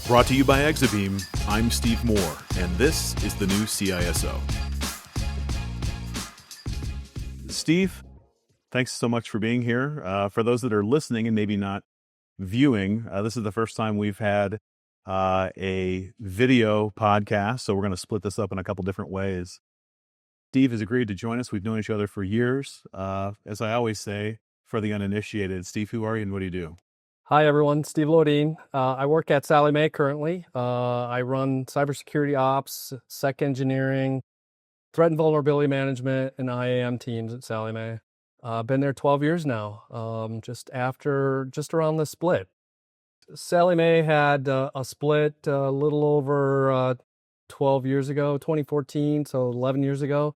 Brought to you by Exabeam, I'm Steve Moore, and this is the new CISO. Steve, thanks so much for being here. For those that are listening and maybe not viewing, this is the first time we've had a video podcast, so we're going to split this up in a couple different ways. Steve has agreed to join us. We've known each other for years. As I always say, for the uninitiated, Steve, who are you and what do you do? Hi, everyone. Steve Lodin. I work at Sallie Mae currently. I run cybersecurity ops, sec engineering, threat and vulnerability management, and IAM teams at Sallie Mae. Been there 12 years now, just around the split. Sallie Mae had a split a little over 12 years ago, 2014, so 11 years ago.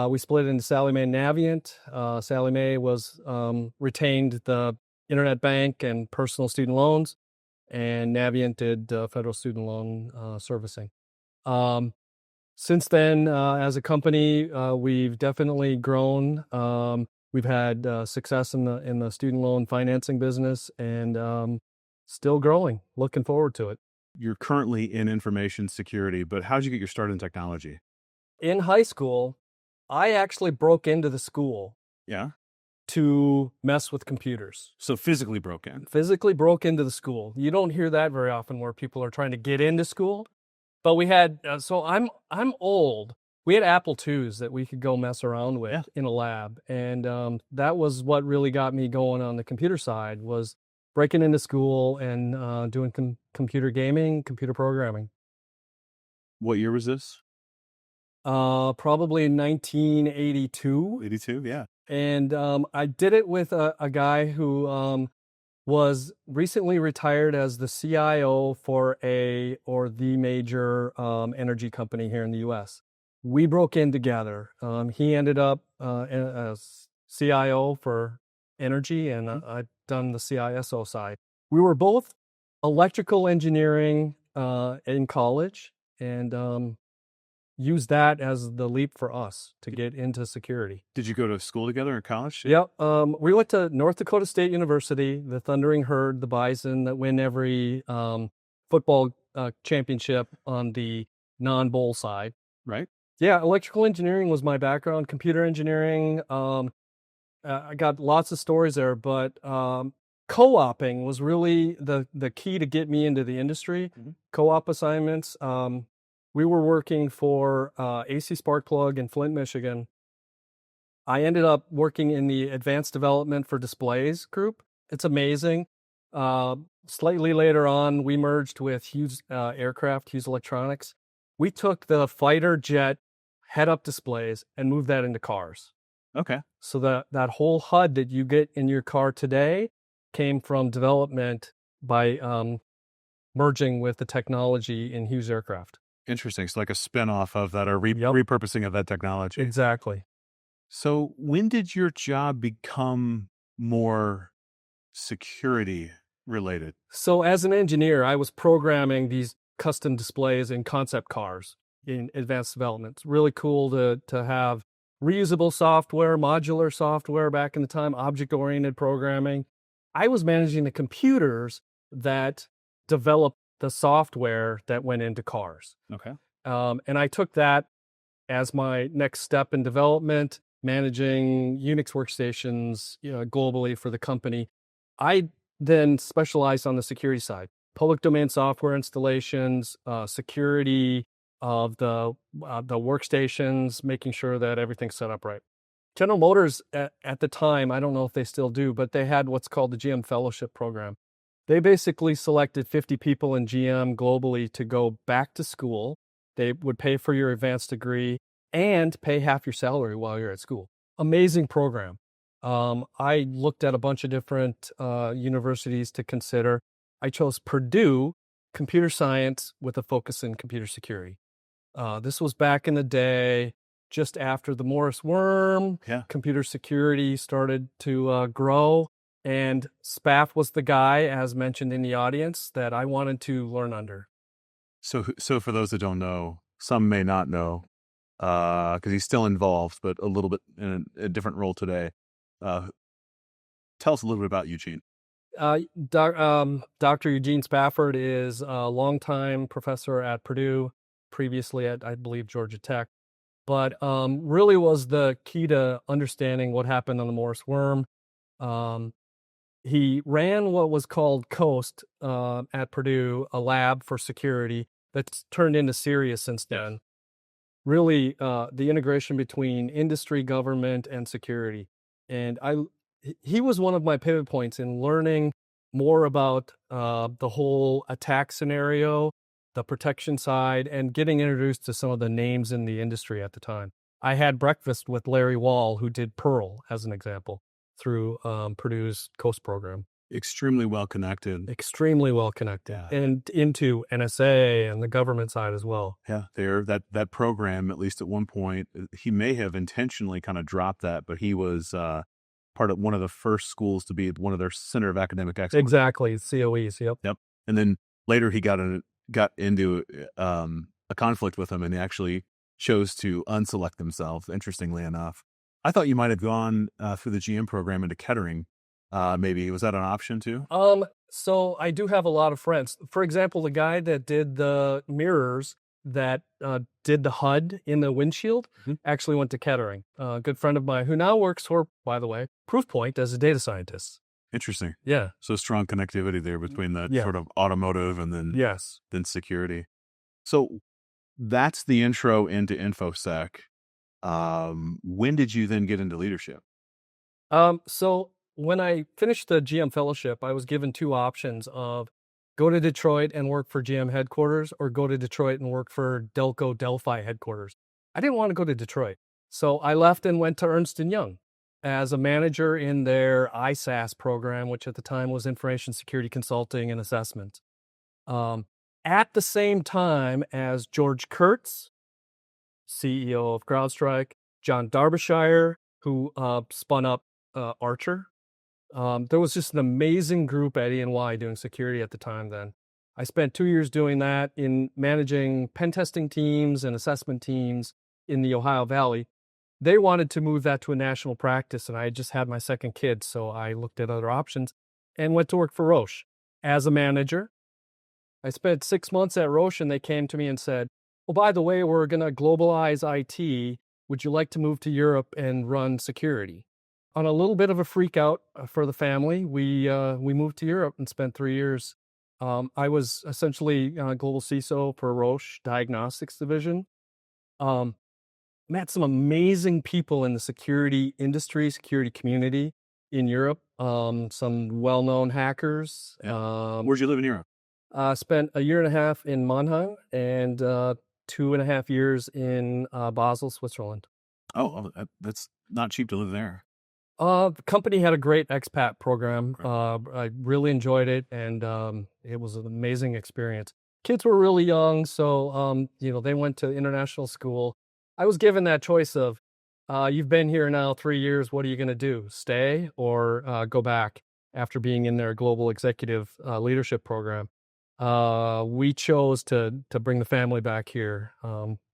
We split into Sallie Mae and Navient. Sallie Mae was retained the internet bank and personal student loans, and Navient did federal student loan servicing. Since then, as a company, we've definitely grown. We've had success in the student loan financing business, and still growing. Looking forward to it. You're currently in information security, but how'd you get your start in technology? In high school, I actually broke into the school. Yeah. To mess with computers. So physically broke in. Physically broke into the school. You don't hear that very often where people are trying to get into school. But we had, so I'm old. We had Apple IIs that we could go mess around with in a lab. And that was what really got me going on the computer side, was breaking into school and doing computer gaming, computer programming. What year was this? Probably 1982. 82, yeah. And I did it with a guy who was recently retired as the CIO for the major energy company here in the U.S. We broke in together. He ended up as CIO for energy, and I'd done the CISO side. We were both electrical engineering in college, and use that as the leap for us to get into security. Did you go to school together in college? Yep. We went to North Dakota State University, the Thundering Herd, the Bison that win every football championship on the non-bowl side. Right. Yeah, electrical engineering was my background, computer engineering. I got lots of stories there, but co-oping was really the key to get me into the industry. Mm-hmm. Co-op assignments. We were working for AC Sparkplug in Flint, Michigan. I ended up working in the advanced development for displays group. It's amazing. Slightly later on, we merged with Hughes Aircraft, Hughes Electronics. We took the fighter jet head-up displays and moved that into cars. Okay. So that whole HUD that you get in your car today came from development by merging with the technology in Hughes Aircraft. Interesting. It's like a spinoff of that, or repurposing of that technology. Exactly. So when did your job become more security related? So as an engineer, I was programming these custom displays in concept cars in advanced development. It's really cool to have reusable software, modular software back in the time, object-oriented programming. I was managing the computers that developed the software that went into cars. Okay. And I took that as my next step in development, managing Unix workstations globally for the company. I then specialized on the security side, public domain software installations, security of the workstations, making sure that everything's set up right. General Motors at the time, I don't know if they still do, but they had what's called the GM Fellowship Program. They basically selected 50 people in GM globally to go back to school. They would pay for your advanced degree and pay half your salary while you're at school. Amazing program. I looked at a bunch of different universities to consider. I chose Purdue Computer Science with a focus in computer security. This was back in the day, just after the Morris worm. Yeah. Computer security started to grow. And Spaff was the guy, as mentioned in the audience, that I wanted to learn under. So for those that don't know, some may not know, because he's still involved, but a little bit in a different role today. Tell us a little bit about Eugene. Dr. Eugene Spafford is a longtime professor at Purdue, previously at, I believe, Georgia Tech, but really was the key to understanding what happened on the Morris worm. Um, he ran what was called COAST at Purdue, a lab for security that's turned into Sirius since then. Really, the integration between industry, government, and security. And he was one of my pivot points in learning more about the whole attack scenario, the protection side, and getting introduced to some of the names in the industry at the time. I had breakfast with Larry Wall, who did Pearl, as an example, through Purdue's COAST program. Extremely well connected. Extremely well connected, and into NSA and the government side as well. Yeah, that program, at least at one point, he may have intentionally kind of dropped that, but he was part of one of the first schools to be one of their center of academic excellence. Exactly, COEs. Yep. And then later he got into a conflict with them, and they actually chose to unselect themselves. Interestingly enough, I thought you might have gone through the GM program into Kettering. Maybe was that an option too? So I do have a lot of friends. For example, the guy that did the mirrors that did the HUD in the windshield actually went to Kettering. A good friend of mine who now works for, by the way, Proofpoint as a data scientist. Interesting. Yeah. So strong connectivity there between that sort of automotive and then security. So that's the intro into InfoSec. When did you then get into leadership? So when I finished the GM fellowship, I was given two options of go to Detroit and work for GM headquarters or go to Detroit and work for Delco Delphi headquarters. I didn't want to go to Detroit. So I left and went to Ernst & Young as a manager in their ISAS program, which at the time was Information Security Consulting and Assessment. At the same time as George Kurtz, CEO of CrowdStrike, John Darbyshire, who spun up Archer. There was just an amazing group at E&Y doing security at the time then. I spent 2 years doing that in managing pen testing teams and assessment teams in the Ohio Valley. They wanted to move that to a national practice, and I had just had my second kid, so I looked at other options and went to work for Roche as a manager. I spent 6 months at Roche, and they came to me and said, "Oh, by the way, we're going to globalize IT. Would you like to move to Europe and run security?" On a little bit of a freak out for the family, we moved to Europe and spent 3 years. I was essentially global CISO for Roche Diagnostics Division. Met some amazing people in the security industry, security community in Europe. Some well-known hackers. Where'd you live in Europe? Spent a year and a half in Mannheim and 2.5 years in Basel, Switzerland. Oh, that's not cheap to live there. The company had a great expat program. I really enjoyed it, and it was an amazing experience. Kids were really young, so they went to international school. I was given that choice of, you've been here now 3 years. What are you going to do? Stay or go back after being in their global executive leadership program? We chose to bring the family back here.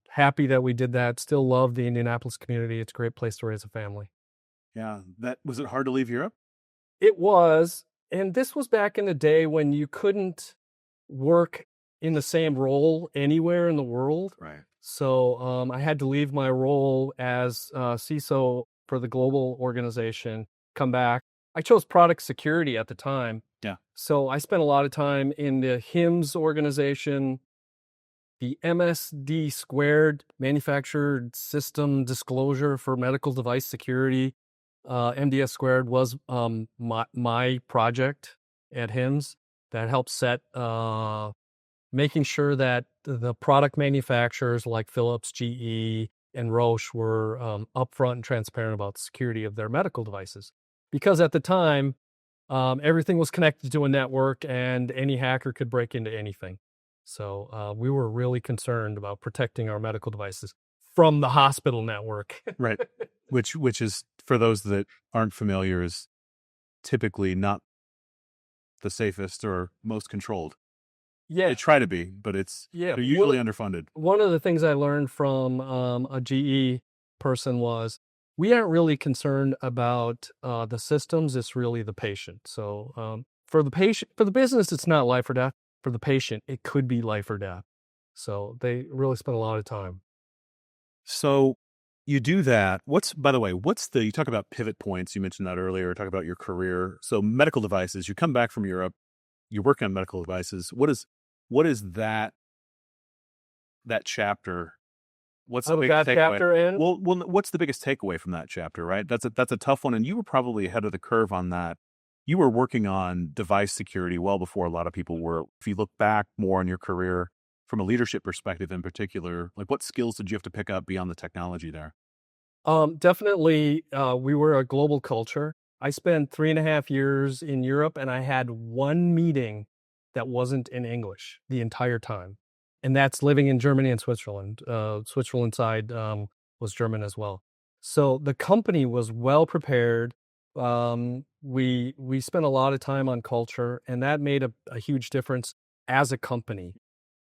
Happy that we did that. Still love the Indianapolis community. It's a great place to raise a family. Yeah. Was it hard to leave Europe? It was. And this was back in the day when you couldn't work in the same role anywhere in the world. Right. So I had to leave my role as CISO for the global organization, come back. I chose product security at the time. Yeah. So I spent a lot of time in the HIMSS organization, the MSD squared, manufactured system disclosure for medical device security. MDS squared was my project at HIMSS that helped set making sure that the product manufacturers like Philips, GE, and Roche were upfront and transparent about the security of their medical devices. Because at the time, everything was connected to a network and any hacker could break into anything. So we were really concerned about protecting our medical devices from the hospital network. Right. Which is, for those that aren't familiar, is typically not the safest or most controlled. Yeah. They try to be, but they're usually underfunded. One of the things I learned from a GE person was we aren't really concerned about the systems. It's really the patient. So for the patient, for the business, it's not life or death. For the patient, it could be life or death. So they really spend a lot of time. So you do that. By the way, you talk about pivot points. You mentioned that earlier, talk about your career. So medical devices, you come back from Europe, you work on medical devices. What is that chapter? What's How the was biggest that takeaway? chapter in? Well, what's the biggest takeaway from that chapter, right? That's a tough one. And you were probably ahead of the curve on that. You were working on device security well before a lot of people were. If you look back more on your career from a leadership perspective in particular, like what skills did you have to pick up beyond the technology there? Definitely, we were a global culture. I spent 3.5 years in Europe, and I had one meeting that wasn't in English the entire time, and that's living in Germany and Switzerland. Switzerland side was German as well. So the company was well prepared. We spent a lot of time on culture, and that made a huge difference as a company.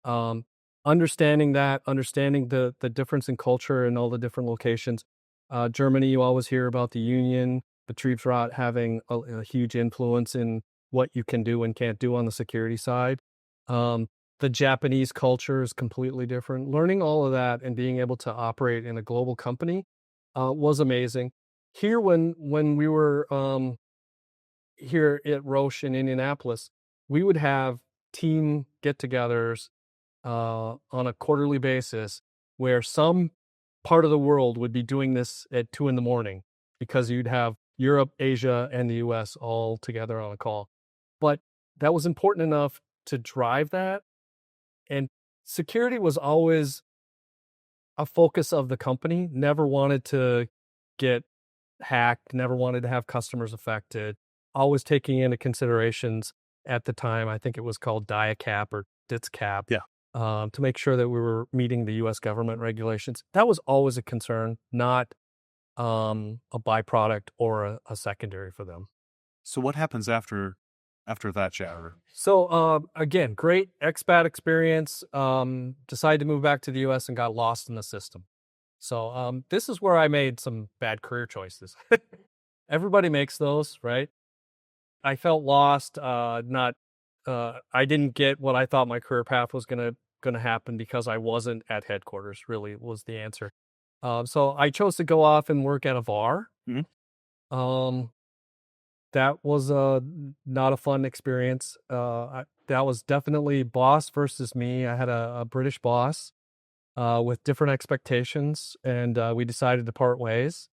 Um, understanding the difference in culture in all the different locations. Germany, you always hear about the union, Betriebsrat having a huge influence in what you can do and can't do on the security side. The Japanese culture is completely different. Learning all of that and being able to operate in a global company was amazing. Here, when we were here at Roche in Indianapolis, we would have team get-togethers on a quarterly basis where some part of the world would be doing this at 2 in the morning because you'd have Europe, Asia, and the US all together on a call. But that was important enough to drive that. And security was always a focus of the company. Never wanted to get hacked, never wanted to have customers affected, always taking into considerations at the time, I think it was called DIACAP or DITSCAP, Yeah. to make sure that we were meeting the US government regulations. That was always a concern, not a byproduct or a secondary for them. So what happens after that chapter? So again, great expat experience. Decided to move back to the US and got lost in the system. So this is where I made some bad career choices. Everybody makes those, right? I felt lost. Not I didn't get what I thought my career path was gonna happen because I wasn't at headquarters. Really was the answer. So I chose to go off and work at a VAR. Mhm. Um, that was not a fun experience. That was definitely boss versus me. I had a British boss with different expectations, and we decided to part ways.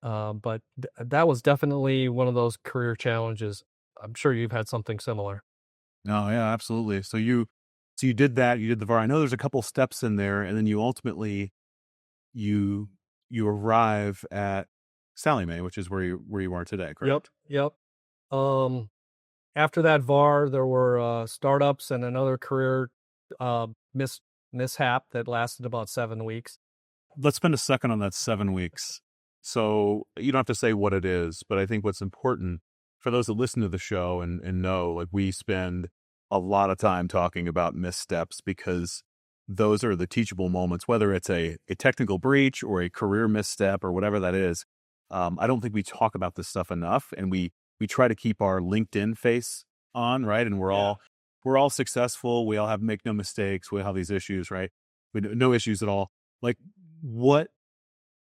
But that was definitely one of those career challenges. I'm sure you've had something similar. No, yeah, absolutely. So you did that. You did the VAR. I know there's a couple steps in there, and then you ultimately you you arrive at Sallie Mae, which is where you are today, Yep, correct? yep. Um, after that VAR, there were startups and another career uh, mis- mishap that lasted about 7 weeks. Let's spend a second on that 7 weeks. So you don't have to say what it is, but I think what's important for those that listen to the show and know, like we spend a lot of time talking about missteps because those are the teachable moments, whether it's a technical breach or a career misstep or whatever that is. I don't think we talk about this stuff enough, and we try to keep our LinkedIn face on, right? And we're all successful. We all have make no mistakes. We all have these issues, right? No issues at all. Like what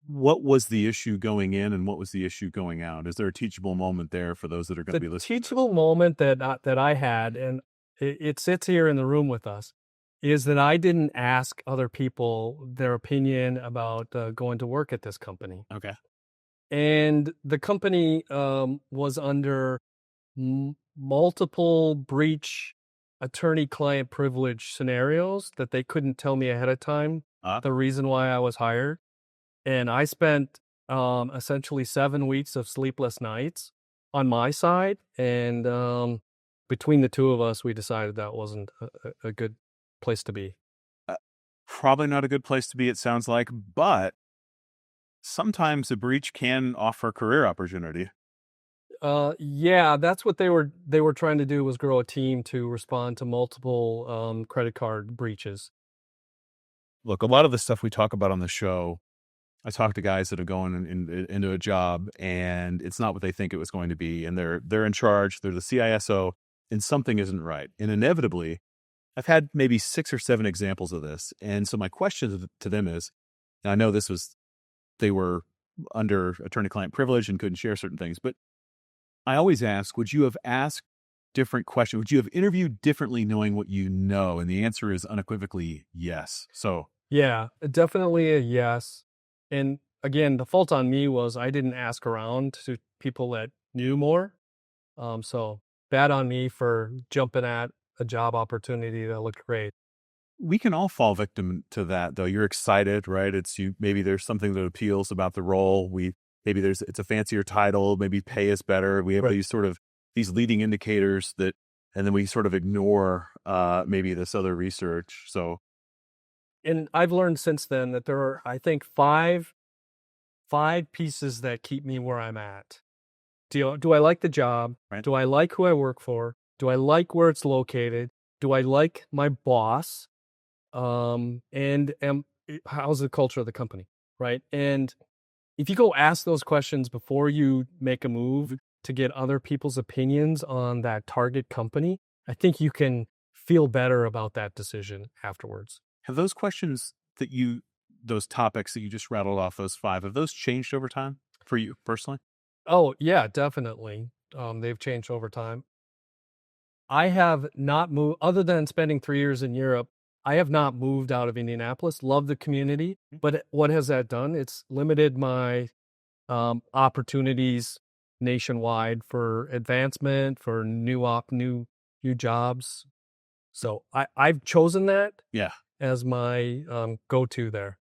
what was the issue going in and what was the issue going out? Is there a teachable moment there for those that are going to The be listening? teachable moment that I had, and it sits here in the room with us, is that I didn't ask other people their opinion about going to work at this company. Okay. And the company was under multiple breach attorney-client privilege scenarios that they couldn't tell me ahead of time Uh, the reason why I was hired. And I spent essentially 7 weeks of sleepless nights on my side. And between the two of us, we decided that wasn't a good place to be. Probably not a good place to be, it sounds like, but sometimes a breach can offer career opportunity. Yeah, that's what they were trying to do, was grow a team to respond to multiple credit card breaches. Look, a lot of the stuff we talk about on the show, I talk to guys that are going into a job and it's not what they think it was going to be. And they're in charge. They're the CISO. and something isn't right. And inevitably, I've had maybe 6 or 7 examples of this. And so my question to them is, and I know they were under attorney-client privilege and couldn't share certain things, but I always ask, would you have asked different questions? Would you have interviewed differently knowing what you know? And the answer is unequivocally yes. So Yeah, definitely a yes. And again, the fault on me was I didn't ask around to people that knew more. So bad on me for jumping at a job opportunity that looked great. we can all fall victim to that, though. You're excited, right? It's you. Maybe there's something that appeals about the role. Maybe it's a fancier title. Maybe pay is better. We have Right. these leading indicators that, and then we sort of ignore maybe this other research. So And I've learned since then that there are, I think, five pieces that keep me where I'm at. Do I like the job? right, Do I like who I work for? Do I like where it's located? Do I like my boss? How's the culture of the company? Right. And if you go ask those questions before you make a move to get other people's opinions on that target company, I think you can feel better about that decision afterwards. have those those topics that you just rattled off, those 5, have those changed over time for you personally? Oh, yeah, definitely. They've changed over time. I have not moved, other than spending 3 years in Europe, I have not moved out of Indianapolis. Love the community, but what has that done? It's limited my opportunities nationwide for advancement, for new jobs. So I've chosen that Yeah, as my go-to there.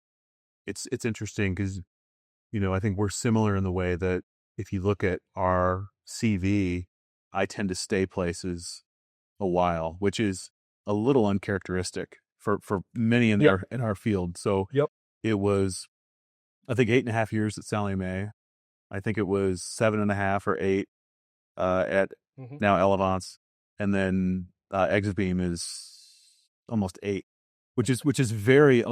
it's interesting because I think we're similar in the way that if you look at our CV, I tend to stay places a while, which is a little uncharacteristic for many in Yep. our field. So Yep. it was, I think, 8.5 years at Sallie Mae. I think it was 7.5 or 8 at Mhm. now Elevance, and then Exabeam is almost 8, which is very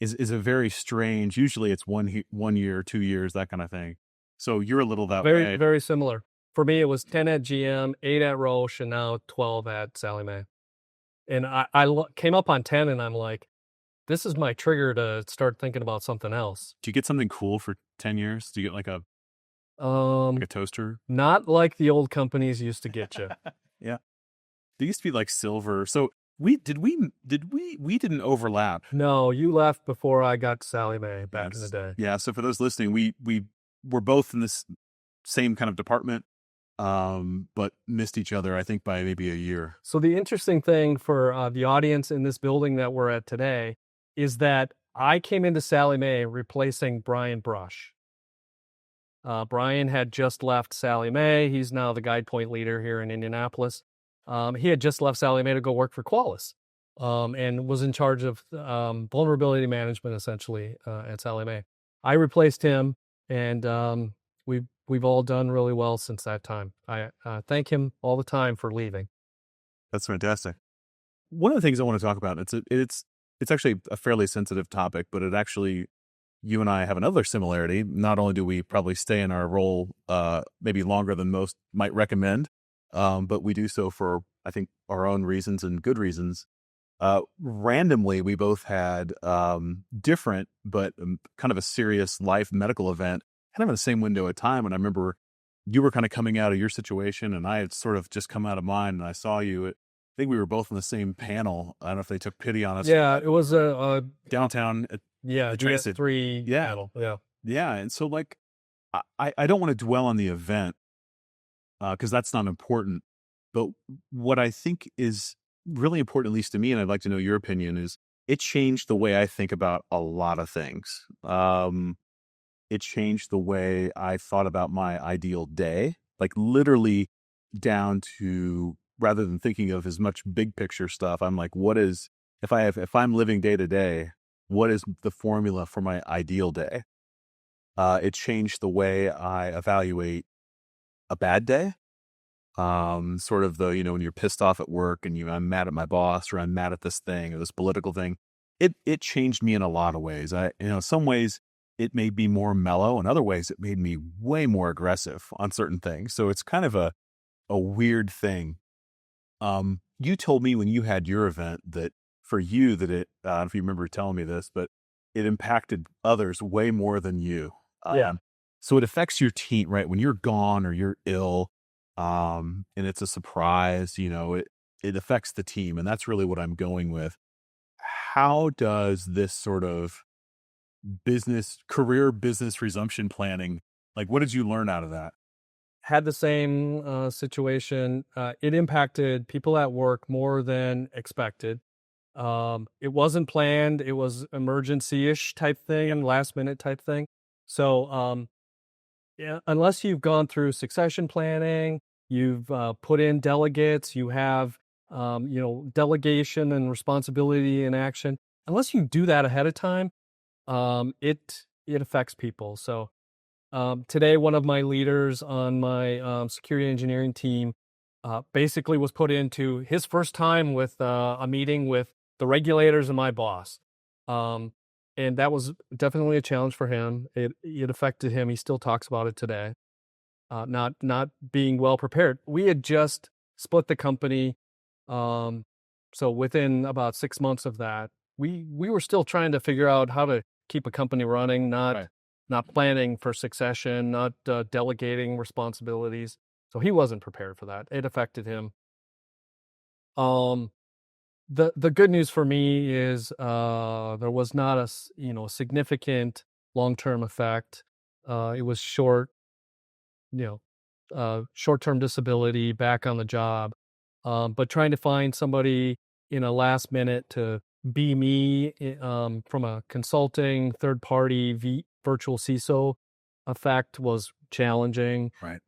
is a very strange. Usually it's 1 year, 2 years, that kind of thing. So you're a little that Very, way. very similar. For me, it was 10 at GM, 8 at Roche, and now 12 at Sallie Mae. And came up on 10, and I'm like, this is my trigger to start thinking about something else. Do you get something cool for 10 years? Do you get like a Um, toaster? Not like the old companies used to get you. Yeah. They used to be like silver. So we didn't overlap. No, you left before I got to Sallie Mae back in the Yes. day. Yeah. So for those listening, we were both in this same kind of department, but missed each other, I think, by maybe a year. So the interesting thing for the audience in this building that we're at today is that I came into Sallie Mae replacing Brian Brush. Brian had just left Sallie Mae. He's now the guide point leader here in Indianapolis. He had just left Sallie Mae to go work for Qualys, and was in charge of vulnerability management essentially at Sallie Mae. I replaced him, and we've all done really well since that time. I thank him all the time for leaving. That's fantastic. One of the things I want to talk about, it's actually a fairly sensitive topic, but it actually, you and I have another similarity. Not only do we probably stay in our role maybe longer than most might recommend, but we do so for, I think, our own reasons and good reasons. Randomly, we both had different but kind of a serious life medical event, kind of in the same window of time. And I remember you were kind of coming out of your situation, and I had sort of just come out of mine, and I saw you. I think we were both on the same panel. I don't know if they took pity on us. Yeah, it was a Downtown at yeah, the transit. GS3 Yeah. panel. Yeah. Yeah. And so, like, I don't want to dwell on the event because that's not important. But what I think is really important, at least to me, and I'd like to know your opinion, is it changed the way I think about a lot of things. It changed the way I thought about my ideal day, like literally down to, rather than thinking of as much big picture stuff, I'm like, if I'm living day to day, what is the formula for my ideal day? It changed the way I evaluate a bad day. Sort of when you're pissed off at work and I'm mad at my boss, or I'm mad at this thing or this political thing, it changed me in a lot of ways. Some ways it made me more mellow, in other ways it made me way more aggressive on certain things. So it's kind of a weird thing. You told me when you had your event that for you that I don't know if you remember telling me this, but it impacted others way more than you. Yeah. So it affects your team, right? When you're gone or you're ill, and it's a surprise, it affects the team. And that's really what I'm going with. How does this sort of career business resumption planning, like what did you learn out of that? Had the same situation. It impacted people at work more than expected. It wasn't planned. It was emergency-ish type thing and last minute type thing. So, yeah, unless you've gone through succession planning, you've put in delegates, you have, delegation and responsibility in action. Unless you do that ahead of time, it affects people. So, today, one of my leaders on my security engineering team basically was put into his first time with a meeting with the regulators and my boss. Um, and that was definitely a challenge for him. It affected him. He still talks about it today. Not being well prepared. We had just split the company. Um, so within about 6 months of that, we were still trying to figure out how to keep a company running, Right. not planning for succession, not delegating responsibilities. So he wasn't prepared for that. It affected him. Um, the good news for me is there was not significant long term effect. It was short term disability, back on the job, but trying to find somebody in a last minute to be me from a consulting third party virtual CISO effect was challenging. Right.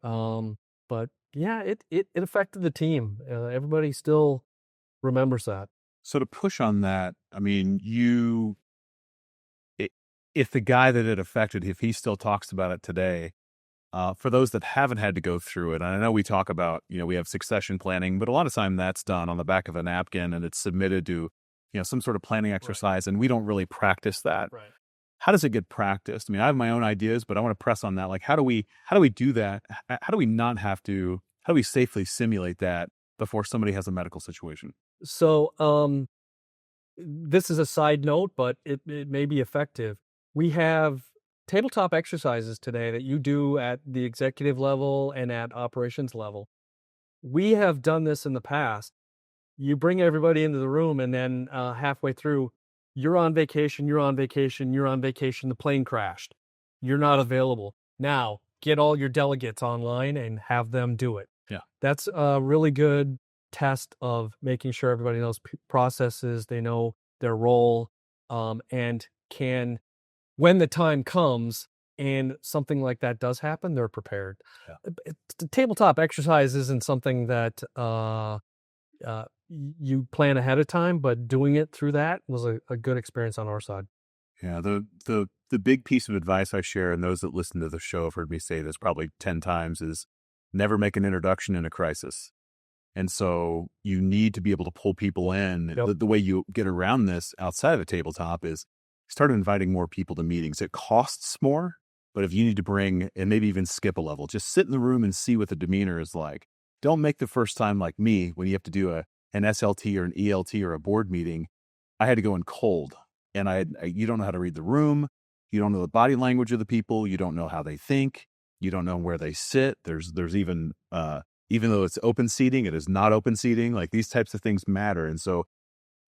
But yeah, it affected the team. Everybody still remembers that. So to push on that, I mean, i- if the guy that it affected, if he still talks about it today, for those that haven't had to go through it, and I know we talk about, we have succession planning, but a lot of time that's done on the back of a napkin and it's submitted to, some sort of planning Right. exercise, and we don't really practice that. Right. How does it get practiced? I mean, I have my own ideas, but I want to press on that. Like, how do we do that? How do we not have to? How do we safely simulate that before somebody has a medical situation? So, this is a side note, but it may be effective. We have tabletop exercises today that you do at the executive level and at operations level. We have done this in the past. You bring everybody into the room, and then halfway through, you're on vacation, you're on vacation, you're on vacation. The plane crashed. You're not available. Now, get all your delegates online and have them do it. Yeah. That's a really good test of making sure everybody knows processes, they know their role, and can, when the time comes and something like that does happen, they're prepared. Yeah. The tabletop exercise isn't something that you plan ahead of time, but doing it through that was a good experience on our side. Yeah, the big piece of advice I share, and those that listen to the show have heard me say this probably 10 times, is never make an introduction in a crisis. And so you need to be able to pull people in. Yep. The way you get around this outside of a tabletop is start inviting more people to meetings. It costs more, but if you need to bring and maybe even skip a level, just sit in the room and see what the demeanor is like. Don't make the first time like me when you have to do an SLT or an ELT or a board meeting. I had to go in cold, and you don't know how to read the room. You don't know the body language of the people. You don't know how they think. You don't know where they sit. There's even though it's open seating, it is not open seating. Like, these types of things matter. And so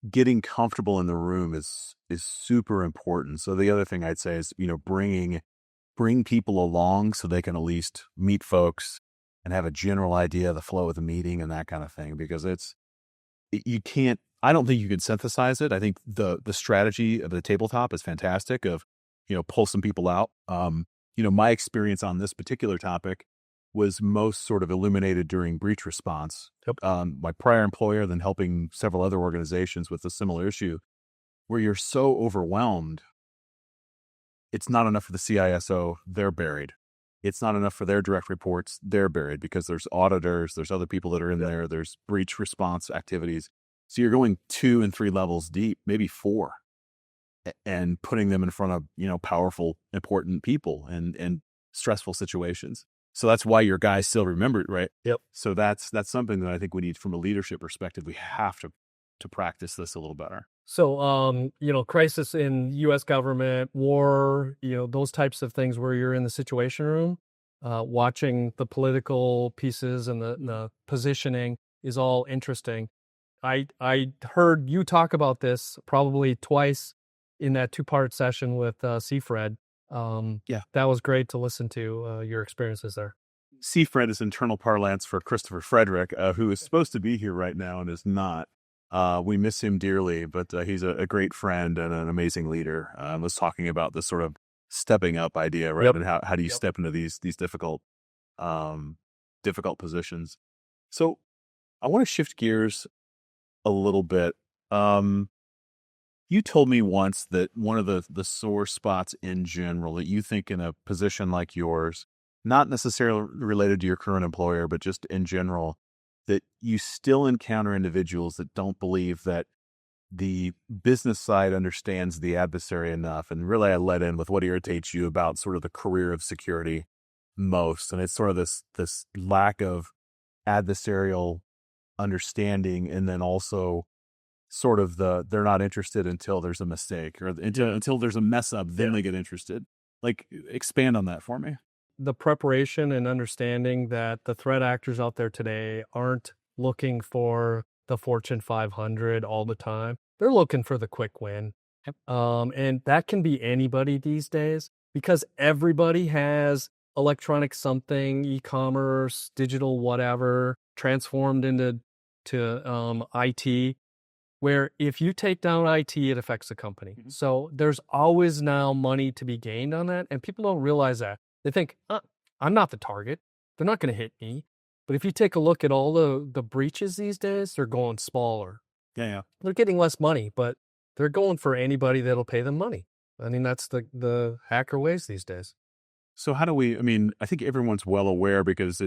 getting comfortable in the room is super important. So the other thing I'd say is, bring people along so they can at least meet folks and have a general idea of the flow of the meeting and that kind of thing, because you can't, I don't think you can synthesize it. I think the strategy of the tabletop is fantastic of, pull some people out. My experience on this particular topic was most sort of illuminated during breach response. Yep. My prior employer, then helping several other organizations with a similar issue, where you're so overwhelmed, it's not enough for the CISO, they're buried. It's not enough for their direct reports, they're buried, because there's auditors, there's other people that are in there, there's breach response activities. So you're going 2 and 3 levels deep, maybe 4, and putting them in front of, powerful, important people and stressful situations. So that's why your guys still remember it, right? Yep. So that's something that I think we need from a leadership perspective. We have to practice this a little better. So, crisis in U.S. government, war, those types of things where you're in the situation room, watching the political pieces and the positioning is all interesting. I heard you talk about this probably twice in that 2-part session with Seafred. Yeah. That was great to listen to your experiences there. Seafred is internal parlance for Christopher Frederick, who is supposed to be here right now and is not. We miss him dearly, but he's a great friend and an amazing leader. Was talking about this sort of stepping up idea, right? Yep. And how do you step into these difficult positions? So I want to shift gears a little bit. You told me once that one of the sore spots in general that you think in a position like yours, not necessarily related to your current employer, but just in general, that you still encounter individuals that don't believe that the business side understands the adversary enough. And really, I let in with what irritates you about sort of the career of security most. And it's sort of this lack of adversarial understanding, and then also sort of they're not interested until there's a mistake or until there's a mess up, then they get interested. Like, expand on that for me. The preparation and understanding that the threat actors out there today aren't looking for the Fortune 500 all the time. They're looking for the quick win. And that can be anybody these days because everybody has electronic something, e-commerce, digital whatever, transformed into IT, where if you take down IT, it affects the company. Mhm. So there's always now money to be gained on that. And people don't realize that. They think, I'm not the target. They're not going to hit me. But if you take a look at all the breaches these days, they're going smaller. Yeah. They're getting less money, but they're going for anybody that'll pay them money. I mean, that's the hacker ways these days. So how do we, I mean, I think everyone's well aware because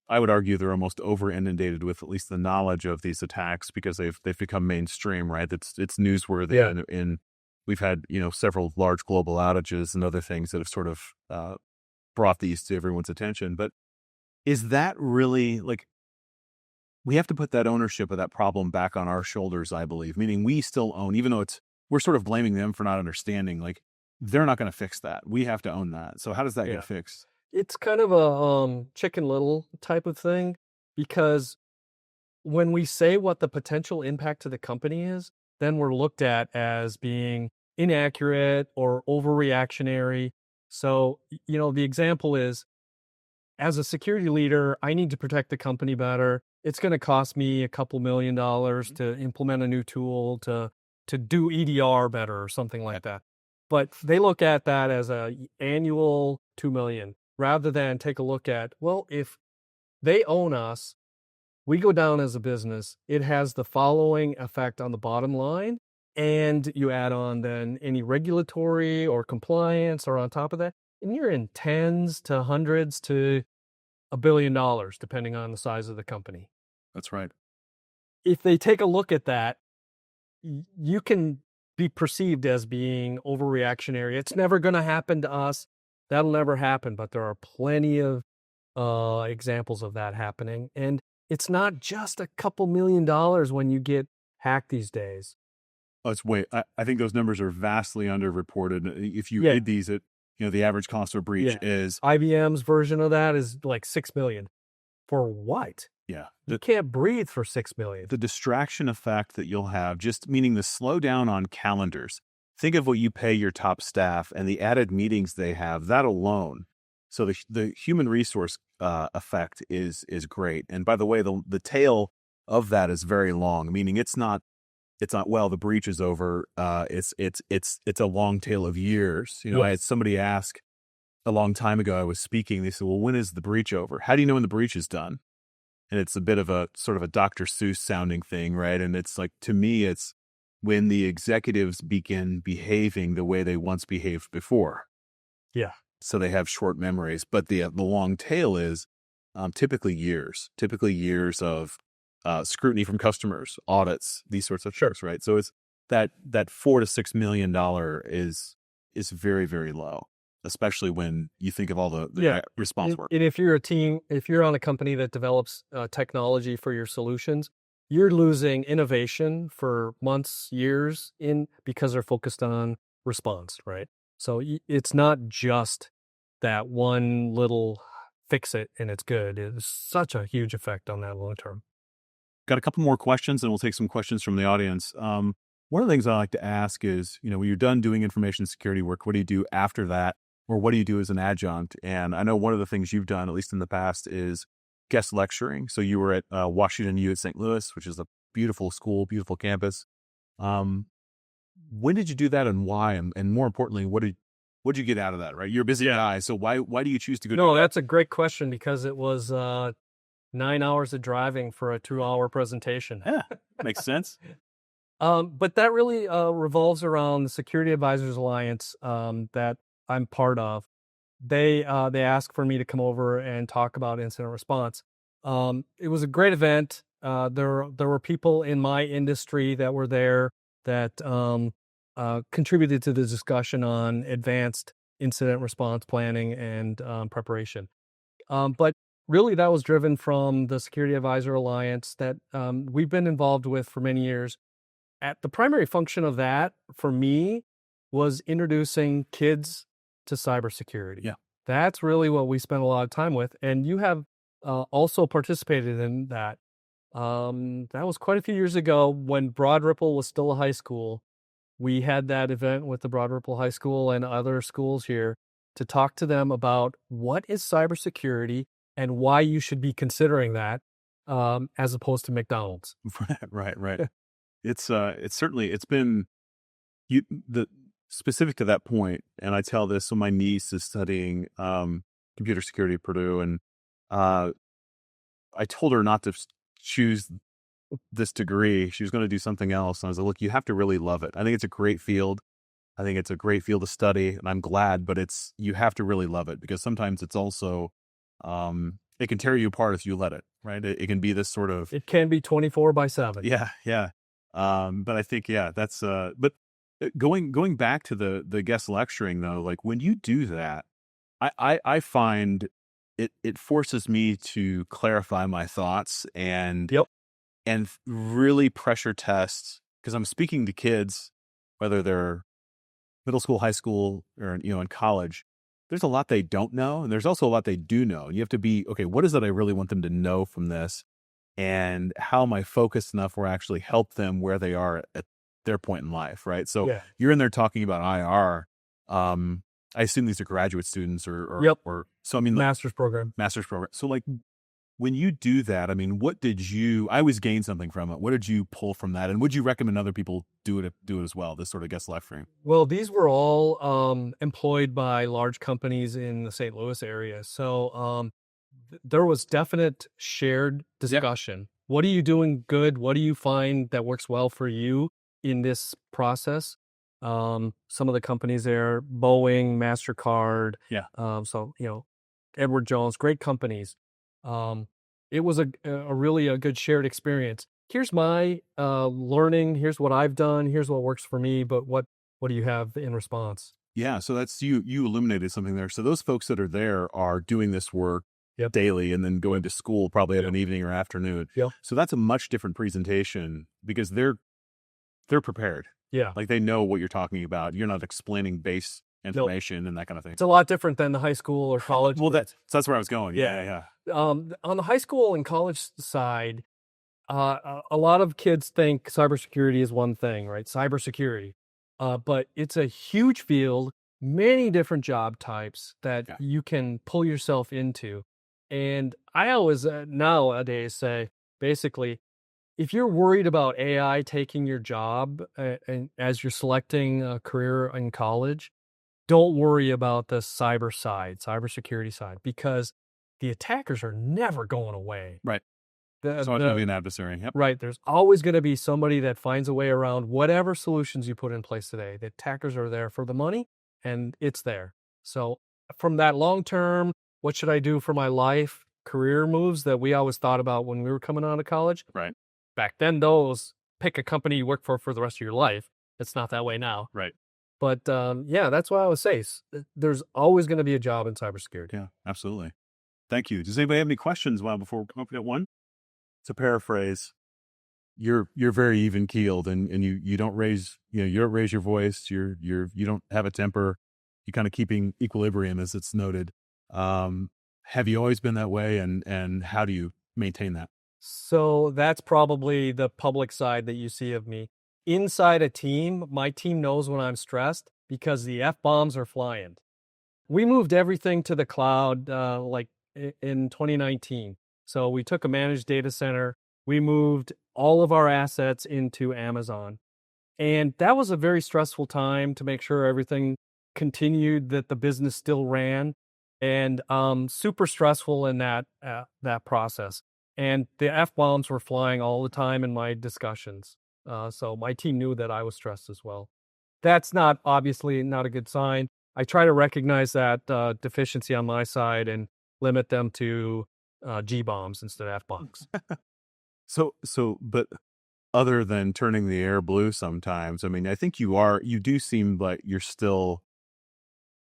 I would argue they're almost over inundated with at least the knowledge of these attacks because they've become mainstream, right? It's newsworthy. Yeah. And we've had, several large global outages and other things that have sort of brought these to everyone's attention. But is that really, like, we have to put that ownership of that problem back on our shoulders, I believe, meaning we still own, even though we're sort of blaming them for not understanding, like, they're not going to fix that. We have to own that. So how does that get fixed? It's kind of a Chicken Little type of thing because when we say what the potential impact to the company is, then we're looked at as being inaccurate or overreactionary. So, the example is, as a security leader, I need to protect the company better. It's going to cost me a couple $1 million to implement a new tool to do EDR better or something like that. But they look at that as a annual $2 million rather than take a look at, well, if they own us, we go down as a business, it has the following effect on the bottom line. And you add on then any regulatory or compliance or on top of that, and you're in tens to hundreds to $1 billion, depending on the size of the company. That's right. If they take a look at that, you can be perceived as being overreactionary. It's never going to happen to us. That'll never happen. But there are plenty of examples of that happening. And it's not just a couple $1 million when you get hacked these days. Oh, I think those numbers are vastly underreported. If you did these at, the average cost of a breach is IBM's version of that is like 6 million. For what? Yeah. You can't breathe for 6 million. The distraction effect that you'll have, just meaning the slowdown on calendars. Think of what you pay your top staff and the added meetings they have, that alone. So the human resource effect is great. And by the way, the tail of that is very long, meaning it's not, well, the breach is over. It's a long tail of years. I had somebody ask a long time ago, I was speaking, they said, well, when is the breach over? How do you know when the breach is done? And it's a bit of a sort of a Dr. Seuss sounding thing, right? And it's like, to me, it's when the executives begin behaving the way they once behaved before. Yeah. So they have short memories, but the long tail is typically years of scrutiny from customers, audits, these sorts of things, right? So it's that $4 to $6 million is very, very low. especially when you think of all the Yeah. response work. And if you're a team, if you're on a company that develops technology for your solutions, you're losing innovation for months, years because they're focused on response, right? So it's not just that one little fix it and it's good. It's such a huge effect on that long term. Got a couple more questions, and we'll take some questions from the audience. One of the things I like to ask is, when you're done doing information security work, what do you do after that? Or what do you do as an adjunct? And I know one of the things you've done, at least in the past, is guest lecturing. So you were at Washington U at St. Louis, which is a beautiful school, beautiful campus. Um, when did you do that, and why? And more importantly, what did you get out of that? Right, you're a busy guy, so why do you choose to go? No, that's a great question because it was 9 hours of driving for a 2-hour presentation. Yeah, makes sense. But that really revolves around the Security Advisors Alliance that I'm part of. They asked for me to come over and talk about incident response. It was a great event. There were people in my industry that were there that contributed to the discussion on advanced incident response planning and preparation. But really, that was driven from the Security Advisor Alliance that we've been involved with for many years. The primary function of that for me was introducing kids to cybersecurity. Yeah. That's really what we spent a lot of time with. And you have also participated in that. That was quite a few years ago when Broad Ripple was still a high school. We had that event with the Broad Ripple High School and other schools here to talk to them about what is cybersecurity and why you should be considering that as opposed to McDonald's. Right. It's certainly, it's been the specific to that point, and I tell this. So my niece is studying computer security at Purdue, and I told her not to choose this degree. She was going to do something else, and I was like, "Look, you have to really love it. I think it's a great field. I think it's a great field to study, and I'm glad. But you have to really love it, because sometimes it's also it can tear you apart if you let it. Right? It can be this sort of, It can be 24/7. yeah. But I think, that's but going back to the guest lecturing though, like when you do that, I find it forces me to clarify my thoughts and Yep. really pressure test, because I'm speaking to kids, whether they're middle school, high school, or in college. There's a lot they don't know, and there's also a lot they do know. And you have to be, okay, what is it I really want them to know from this? And how am I focused enough where I actually help them where they are at their point in life, right? So Yeah. you're in there talking about IR. I assume these are graduate students or Yep. So I mean, Master's program. master's program. So like when you do that, I mean, I always gain something from it. What did you pull from that? And would you recommend other people do it as well, this sort of guest lecturing? Well, these were all employed by large companies in the St. Louis area. So there was definite shared discussion. What are you doing good? What do you find that works well for you in this process? Some of the companies there, Boeing, MasterCard. Yeah. So, Edward Jones, great companies. It was a really a good shared experience. Here's my learning. Here's what I've done. Here's what works for me. But what do you have in response? Yeah. So that's, you illuminated something there. So those folks that are there are doing this work daily and then going to school probably at an evening or afternoon. Yep. So that's a much different presentation because they're prepared. Yeah. Like they know what you're talking about. You're not explaining base information and that kind of thing. It's a lot different than the high school or college. Well, that's where I was going. Yeah. On the high school and college side, a lot of kids think cybersecurity is one thing, right? Cybersecurity. But it's a huge field, many different job types that you can pull yourself into. And I always nowadays say, basically, if you're worried about AI taking your job and as you're selecting a career in college, don't worry about the cybersecurity side, because the attackers are never going away. Right. So it's going to be an adversary. Yep. Right. There's always going to be somebody that finds a way around whatever solutions you put in place today. The attackers are there for the money, and it's there. So from that long term, what should I do for my life? Career moves that we always thought about when we were coming out of college. Right. Back then, those pick a company you work for the rest of your life. It's not that way now. Right. But yeah, that's what I would say. There's always going to be a job in cybersecurity. Yeah, absolutely. Thank you. Does anybody have any questions? Well, before we come up with one, to paraphrase, you're very even keeled, and you don't raise, you don't raise your voice. You don't have a temper. You kind of keeping equilibrium, as it's noted. Have you always been that way, and how do you maintain that? So that's probably the public side that you see of me. Inside a team, my team knows when I'm stressed because the F bombs are flying. We moved everything to the cloud in 2019. So we took a managed data center. We moved all of our assets into Amazon. And that was a very stressful time to make sure everything continued, that the business still ran, and super stressful in that process. And the F bombs were flying all the time in my discussions. So my team knew that I was stressed as well. That's not obviously not a good sign. I try to recognize that deficiency on my side and limit them to G bombs instead of F bombs. But other than turning the air blue sometimes, I mean, I think you do seem like you're still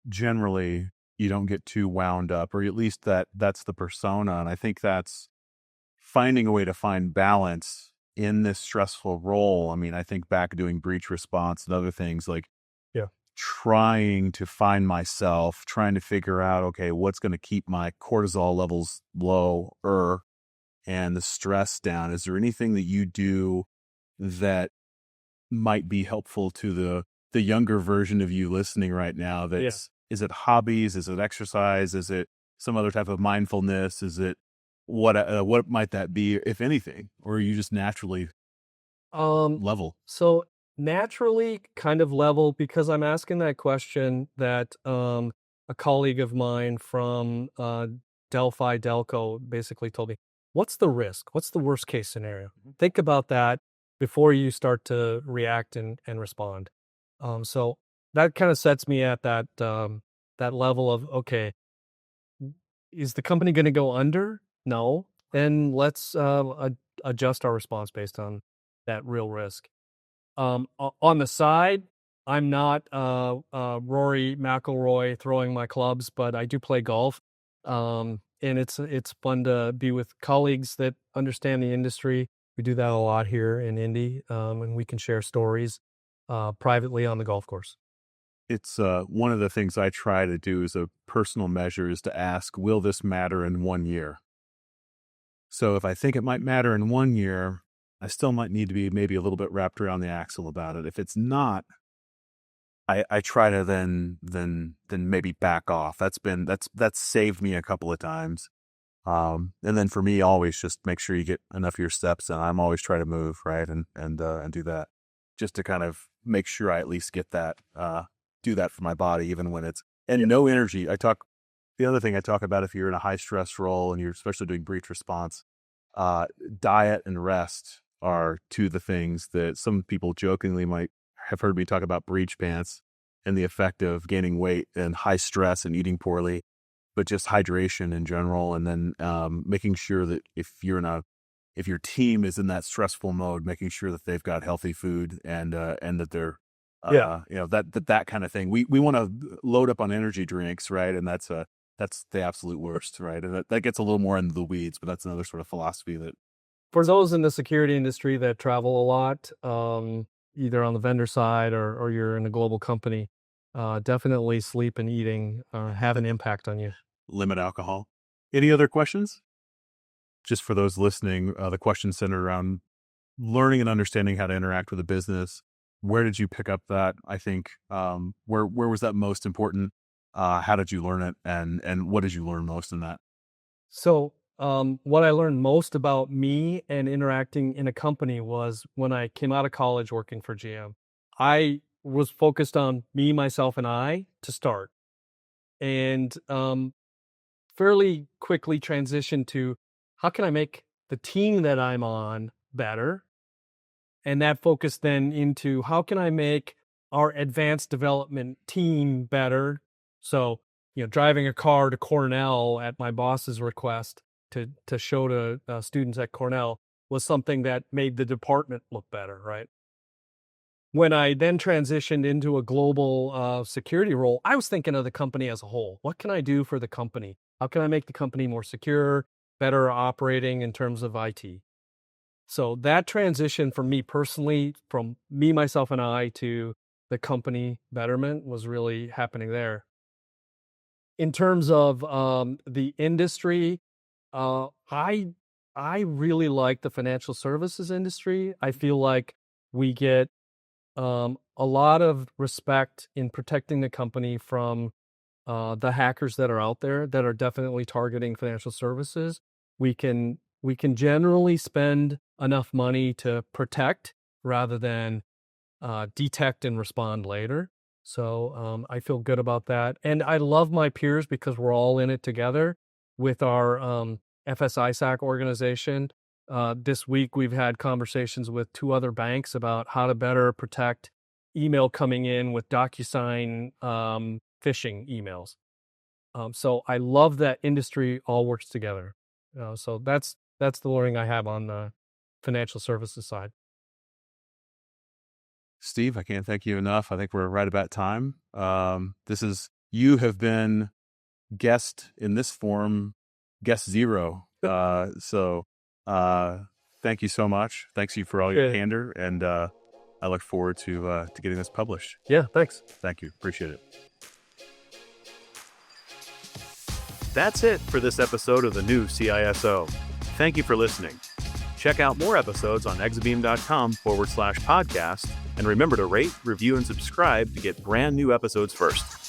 generally, you don't get too wound up, or at least that's the persona. And I think that's finding a way to find balance in this stressful role. I mean, I think back doing breach response and other things, like Yeah. trying to find myself, trying to figure out, okay, what's going to keep my cortisol levels lower and the stress down. Is there anything that you do that might be helpful to the younger version of you listening right now? Is it hobbies? Is it exercise? Is it some other type of mindfulness? Is it what might that be, if anything? Or are you just naturally level? So naturally kind of level, because I'm asking that question that a colleague of mine from Delphi Delco basically told me, what's the risk? What's the worst case scenario? Think about that before you start to react and respond. So that kind of sets me at that level of, okay, is the company going to go under? No. Then let's adjust our response based on that real risk. On the side, I'm not Rory McIlroy throwing my clubs, but I do play golf, and it's fun to be with colleagues that understand the industry. We do that a lot here in Indy, and we can share stories privately on the golf course. It's one of the things I try to do as a personal measure is to ask, will this matter in 1 year? So if I think it might matter in 1 year, I still might need to be maybe a little bit wrapped around the axle about it. If it's not, I try to then maybe back off. That's saved me a couple of times. And then for me, always just make sure you get enough of your steps, and I'm always trying to move, right, and do that, just to kind of make sure I at least get that, do that for my body, even when it's no energy. The other thing I talk about, if you're in a high stress role and you're especially doing breach response, diet and rest are two of the things that some people jokingly might have heard me talk about breach pants and the effect of gaining weight and high stress and eating poorly, but just hydration in general. And then making sure that if your team is in that stressful mode, making sure that they've got healthy food and that they're, that kind of thing. We want to load up on energy drinks, right? And that's the absolute worst, right? And that gets a little more into the weeds, but that's another sort of philosophy that. For those in the security industry that travel a lot, either on the vendor side or you're in a global company, definitely sleep and eating have an impact on you. Limit alcohol. Any other questions? Just for those listening, the question centered around learning and understanding how to interact with a business. Where did you pick up that? I think where was that most important? How did you learn it, and what did you learn most in that? So, what I learned most about me and interacting in a company was when I came out of college working for GM. I was focused on me, myself, and I to start, and fairly quickly transitioned to how can I make the team that I'm on better, and that focused then into how can I make our advanced development team better. So, driving a car to Cornell at my boss's request to show to students at Cornell was something that made the department look better, right? when I then transitioned into a global security role, I was thinking of the company as a whole. What can I do for the company? How can I make the company more secure, better operating in terms of IT? So that transition for me personally, from me, myself, and I to the company betterment was really happening there. In terms of the industry, I really like the financial services industry. I feel like we get a lot of respect in protecting the company from the hackers that are out there that are definitely targeting financial services. We can generally spend enough money to protect rather than detect and respond later. So I feel good about that. And I love my peers because we're all in it together with our FSISAC organization. This week, we've had conversations with 2 other banks about how to better protect email coming in with DocuSign phishing emails. So I love that industry all works together. So that's the learning I have on the financial services side. Steve, I can't thank you enough. I think we're right about time. You have been guest in this form, guest zero. So thank you so much. Thanks you for all your candor, and I look forward to getting this published. Yeah, thanks. Thank you. Appreciate it. That's it for this episode of the new CISO. Thank you for listening. Check out more episodes on exabeam.com/podcast, and remember to rate, review, and subscribe to get brand new episodes first.